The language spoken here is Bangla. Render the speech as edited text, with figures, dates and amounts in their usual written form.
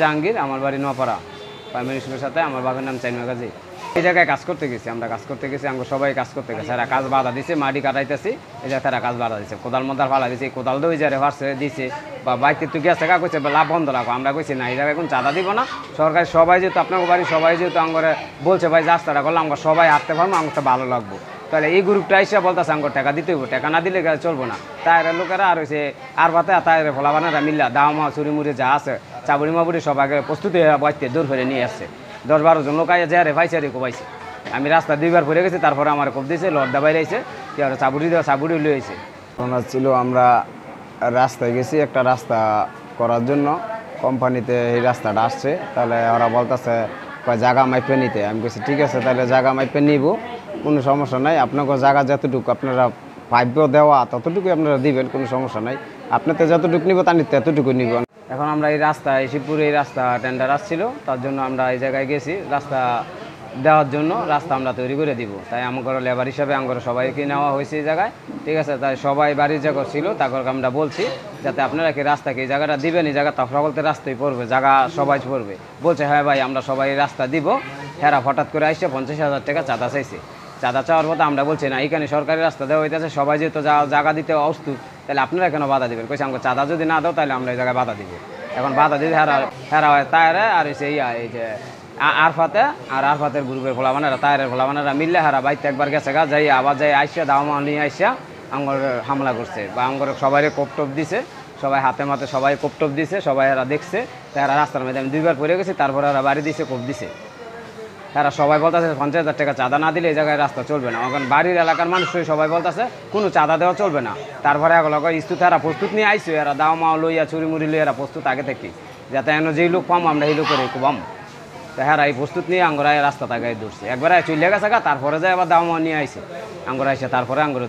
জাহাঙ্গীর, আমার বাড়ি নোয়াপাড়া। প্রাইমারি স্কুলের সাথে আমার বাবার নাম চাইমা গাজী। এই জায়গায় কাজ করতে গেছি, আমরা সবাই কাজ করতে গেছি। এরা কাজ বাধা দিছে, মাটি কাটাইতেছি, এই জায়গায় তারা কাজ বাধা দিচ্ছে। কোদাল মদাল ফালা দিচ্ছে, কোদাল দিয়ে ওই জায়গায় ভার্সে দিচ্ছে বা বাইকে তুই গেছে কা কইছে লাভ বন্ধ রাখো। আমরা কইছি না, এই জায়গায় এখন চাঁদা দিব না। সরকার সবাই যেহেতু আপনার বাড়ি সবাই যেহেতু আমার বলছে ভাই রাস্তাটা করলে আমরা সবাই হাঁটতে পারবো, আমার ভালো লাগবো। তাহলে এই গ্রুপটা এসে বলতেছে আমার টাকা দিতে হইব, টাকা না দিলে চলবো না। তাইরা লোকেরা আর হয়েছে আর ভাতে তাইরে ফলাবানারা মিল্লা দাওয়া চুরি মুড়ি যা আছে চাবুরি মাবুরি সব আগে প্রস্তুতি বাঁচতে দূর ফেরে নিয়ে আসছে। 10-12 জন লোক আইয়া যায় রে ভাইছে রে কোবাইছে। আমি রাস্তা 2বার পরে গেছি, তারপরে আমার কোপ দিয়েছে, লড্ডা বাইরে আইছে, কি আর চাবুরি দেওয়া চাবুরি লয়ে আইছে। ঘটনা ছিল আমরা রাস্তায় গেছি একটা রাস্তা করার জন্য, কোম্পানিতে এই রাস্তাটা আসছে। তাহলে ওরা বলতেছে জায়গা মাইপে নিতে। আমি বলছি ঠিক আছে, তাহলে জায়গা মাইপে নিব, কোনো সমস্যা নাই। আপনাকে জায়গা যতটুকু আপনারা পাইপ দেওয়া ততটুকু আপনারা দিবেন, কোনো সমস্যা নাই। আপনাদের যতটুকু নিব তার নিতে এতটুকু নিব। এখন আমরা এই রাস্তা শিবপুরে এই রাস্তা টেন্ডার আসছিল, তার জন্য আমরা এই জায়গায় গেছি রাস্তা দেওয়ার জন্য। রাস্তা আমরা তৈরি করে দিব, তাই আমার লেবার হিসাবে আমার সবাইকে নেওয়া হয়েছে এই জায়গায়। ঠিক আছে, তাই সবাই বাড়ির জায়গা ছিল, তারপর আমরা বলছি যাতে আপনারা কি রাস্তাকে এই জায়গাটা দিবেন, এই জায়গা তাফরা বলতে রাস্তায় পড়বে, জায়গা সবাই পড়বে। বলছে হ্যাঁ ভাই আমরা সবাই রাস্তা দিব। হেরা হঠাৎ করে আসছে 50,000 টাকা চাঁদা চাইছে। চাঁদা চাওয়ার মতো আমরা বলছি না, এখানে সরকারি রাস্তা দেওয়া হইতেছে, সবাই যেহেতু জায়গা দিতে অস্তুত, তাহলে আপনারা কেন বাধা দিবেন? কইছে আমাকে চাঁদা যদি না দাও তাহলে আমরা এই জায়গায় বাধা দিব। এখন বাধা দিতে হেরা হয় তায়ারে আর হচ্ছে এই যে আরফাতের গ্রুপের ফোলাবানারা তায়ারের ফোলাবানারা মিললে হারা বাইতে একবার গেছে গা যাই আবার যাই আইসা দাওয়া নিয়ে আইসা আমার হামলা করছে বা আমার সবাই কোপটপ দিছে, সবাই হাতে মাতে সবাই কোপটপ দিছে, সবাই এরা দেখছে। তারা রাস্তার মধ্যে আমি 2বার পরে গেছি, তারপরে এরা বাড়ি দিছে, কোপ দিছে। তারা সবাই বলতেছে 50,000 টাকা চাঁদা না দিলে এই জায়গায় রাস্তা চলবে না। এখন বাড়ির এলাকার মানুষই সবাই বলতেছে কোনো চাঁদা দেওয়া চলবে না। তারপরে এগুলো ইস্তুত এরা প্রস্তুত নিয়ে আইসো, এরা দাও মাও লইয়া চুরি মুড়ি লইয়া এরা প্রস্তুত আগে থেকে, যাতে এনে যেই লোক পাম আমরা এই লোকের কুবাম। তা হ্যাঁ এই প্রস্তুত নিয়ে আঙ্গরা রাস্তা তাগাই ধরছে। একবার চলে গেছে গা, তারপরে যায় আবার দাও মাও নিয়ে আইসে আঙ্গরা আইসে, তারপরে আঙ্গুর